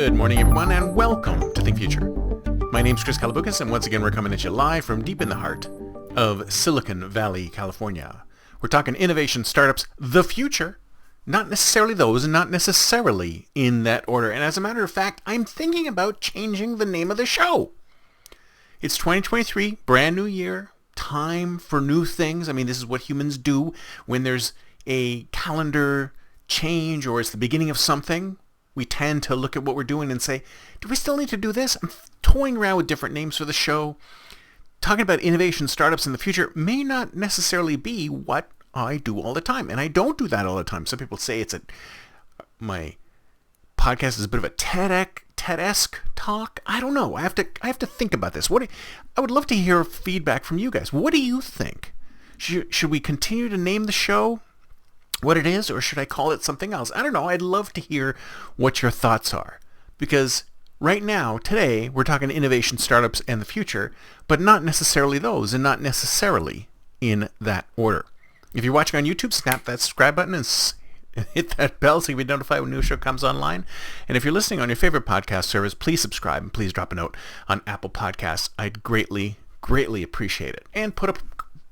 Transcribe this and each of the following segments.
Good morning, everyone, and welcome to Think Future. My name's Chris Kalaboukis, and once again, we're coming at you live from deep in the heart of Silicon Valley, California. We're talking innovation, startups, the future, not necessarily those, and not necessarily in that order. And as a matter of fact, I'm thinking about changing the name of the show. It's 2023, brand new year, time for new things. I mean, this is what humans do when there's a calendar change or it's the beginning of something. We tend to look at what we're doing and say, do we still need to do this? I'm toying around with different names for the show. Talking about innovation, startups in the future may not necessarily be what I do all the time. And I don't do that all the time. Some people say my podcast is a bit of a TED-esque talk. I don't know. I have to think about this. I would love to hear feedback from you guys. What do you think? Should we continue to name the show what it is, or should I call it something else? I don't know. I'd love to hear what your thoughts are, because right now, today, we're talking innovation, startups, and the future, but not necessarily those, and not necessarily in that order. If you're watching on YouTube, snap that subscribe button and hit that bell so you'll be notified when a new show comes online. And if you're listening on your favorite podcast service, please subscribe and please drop a note on Apple Podcasts. I'd greatly, greatly appreciate it. And put a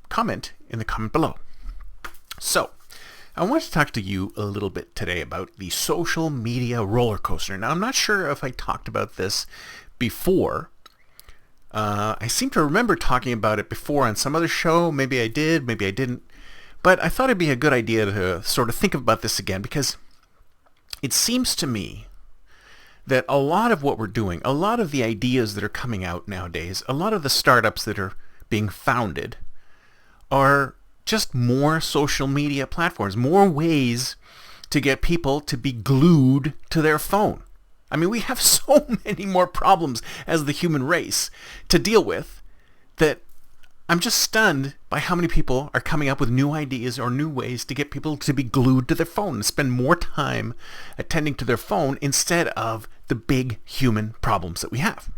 comment in the comment below. So, I want to talk to you a little bit today about the social media roller coaster. Now, I'm not sure if I talked about this before. I seem to remember talking about it before on some other show. Maybe I did, maybe I didn't. But I thought it'd be a good idea to sort of think about this again, because it seems to me that a lot of what we're doing, a lot of the ideas that are coming out nowadays, a lot of the startups that are being founded are just more social media platforms, more ways to get people to be glued to their phone. I mean, we have so many more problems as the human race to deal with that I'm just stunned by how many people are coming up with new ideas or new ways to get people to be glued to their phone and spend more time attending to their phone instead of the big human problems that we have.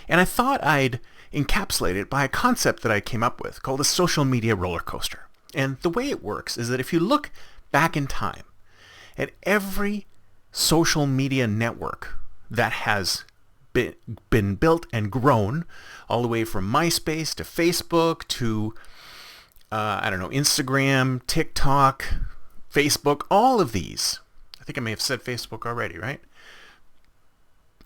And I thought I'd encapsulate it by a concept that I came up with called a social media roller coaster. And the way it works is that if you look back in time at every social media network that has been built and grown, all the way from MySpace to Facebook to, Instagram, TikTok, Facebook, all of these. I think I may have said Facebook already, right?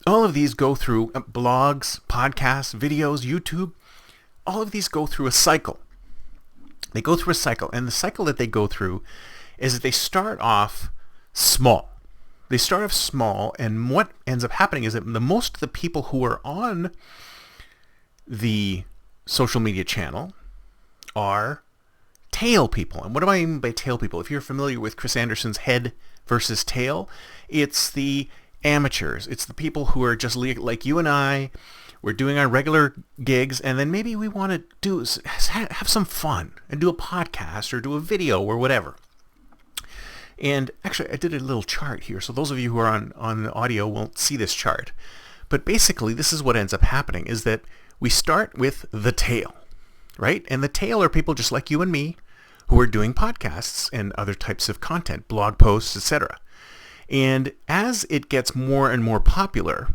All of these go through blogs, podcasts, videos, YouTube. All of these go through a cycle. They go through a cycle, and the cycle that they go through is that they start off small. They start off small, and what ends up happening is that most of the people who are on the social media channel are tail people. And what do I mean by tail people? If you're familiar with Chris Anderson's Head versus Tail, it's the amateurs. It's the people who are just like you and I. We're doing our regular gigs, and then maybe we want to have some fun and do a podcast or do a video or whatever. And actually, I did a little chart here, so those of you who are on the audio won't see this chart. But basically, this is what ends up happening, is that we start with the tail, right? And the tail are people just like you and me who are doing podcasts and other types of content, blog posts, etc. And as it gets more and more popular,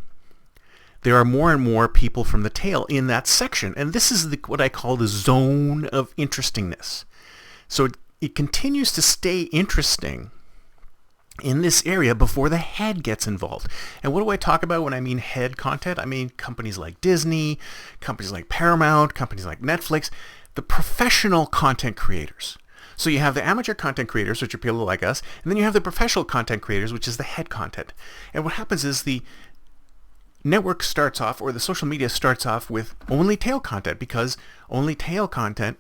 there are more and more people from the tail in that section. And this is what I call the zone of interestingness. So it continues to stay interesting in this area before the head gets involved. And what do I talk about when I mean head content? I mean companies like Disney, companies like Paramount, companies like Netflix, the professional content creators. So you have the amateur content creators, which are people like us, and then you have the professional content creators, which is the head content. And what happens is the network starts off, or the social media starts off with only tail content, because only tail content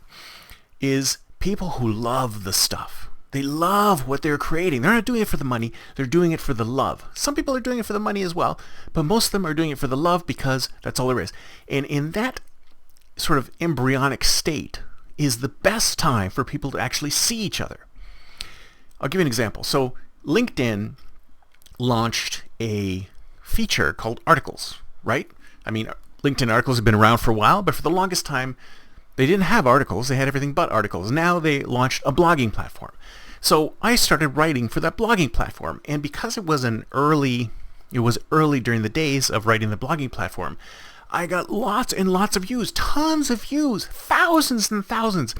is people who love the stuff. They love what they're creating. They're not doing it for the money. They're doing it for the love. Some people are doing it for the money as well, but most of them are doing it for the love because that's all there is. And in that sort of embryonic state is the best time for people to actually see each other. I'll give you an example. So LinkedIn launched a feature called articles, right? I mean, LinkedIn articles have been around for a while, but for the longest time, they didn't have articles. They had everything but articles. Now they launched a blogging platform. So I started writing for that blogging platform. And because it was an early it was early during the days of writing the blogging platform, I got lots and lots of views, tons of views, thousands and thousands.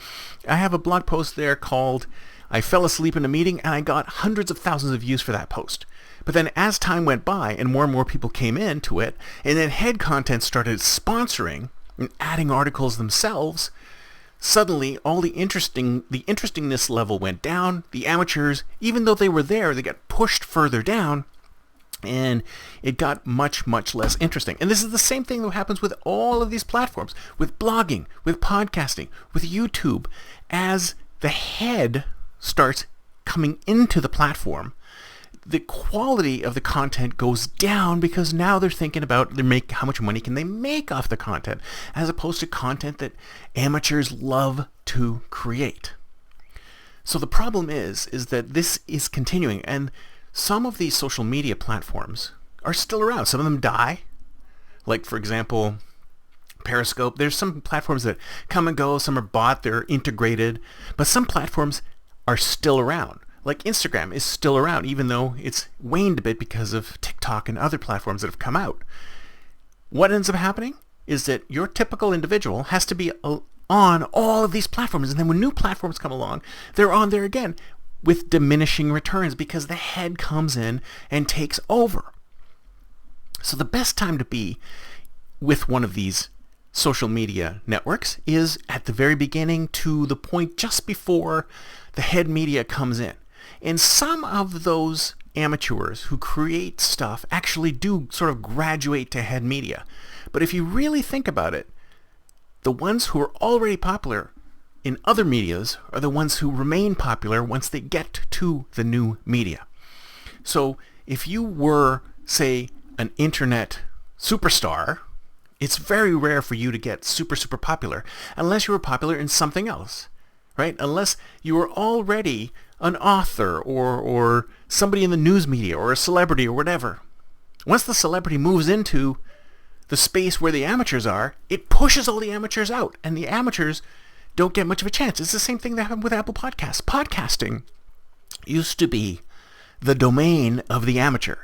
I have a blog post there called I Fell Asleep in a Meeting, and I got hundreds of thousands of views for that post. But then as time went by and more people came into it, and then Head Content started sponsoring and adding articles themselves, suddenly all the interestingness level went down. The amateurs, even though they were there, they got pushed further down, and it got much, much less interesting. And this is the same thing that happens with all of these platforms, with blogging, with podcasting, with YouTube. As the head starts coming into the platform, the quality of the content goes down, because now they're thinking about how much money can they make off the content, as opposed to content that amateurs love to create. So the problem is that this is continuing, and some of these social media platforms are still around. Some of them die. Like, for example, Periscope. There's some platforms that come and go. Some are bought. They're integrated. But some platforms are still around. Like Instagram is still around, even though it's waned a bit because of TikTok and other platforms that have come out. What ends up happening is that your typical individual has to be on all of these platforms. And then when new platforms come along, they're on there again, with diminishing returns, because the head comes in and takes over. So the best time to be with one of these social media networks is at the very beginning, to the point just before the head media comes in. And some of those amateurs who create stuff actually do sort of graduate to head media. But if you really think about it, the ones who are already popular in other medias are the ones who remain popular once they get to the new media. So if you were, say, an internet superstar, it's very rare for you to get super popular unless you were popular in something else, right? Unless you were already an author or somebody in the news media or a celebrity or whatever. Once the celebrity moves into the space where the amateurs are, it pushes all the amateurs out, and the amateurs don't get much of a chance. It's the same thing that happened with Apple Podcasts. Podcasting used to be the domain of the amateur.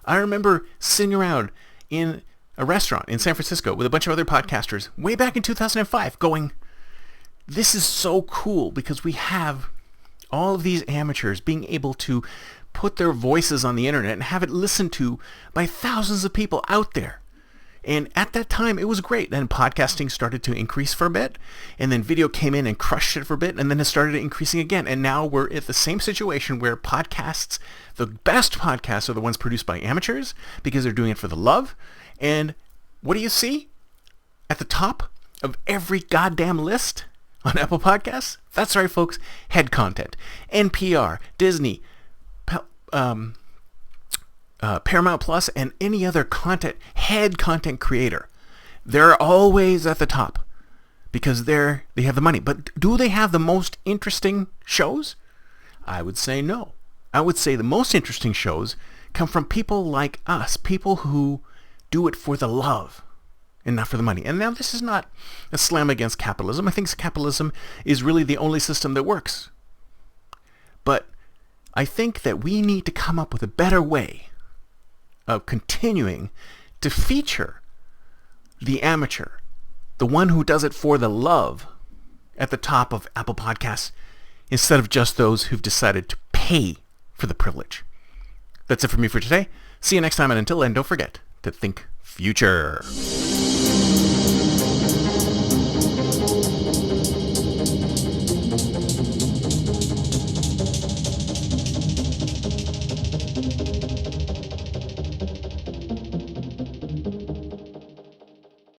I remember sitting around in a restaurant in San Francisco with a bunch of other podcasters way back in 2005 going, this is so cool, because we have all of these amateurs being able to put their voices on the internet and have it listened to by thousands of people out there. And at that time, it was great. Then podcasting started to increase for a bit, and then video came in and crushed it for a bit, and then it started increasing again. And now we're at the same situation where podcasts, the best podcasts, are the ones produced by amateurs because they're doing it for the love. And what do you see at the top of every goddamn list on Apple Podcasts? That's right, folks. Head Content. NPR, Disney, Paramount Plus, and any other head content creator. They're always at the top because they have the money. But do they have the most interesting shows? I would say no. I would say the most interesting shows come from people like us, people who do it for the love and not for the money. And now this is not a slam against capitalism. I think capitalism is really the only system that works. But I think that we need to come up with a better way of continuing to feature the amateur, the one who does it for the love, at the top of Apple Podcasts, instead of just those who've decided to pay for the privilege. That's it for me for today. See you next time, and until then, don't forget to think future.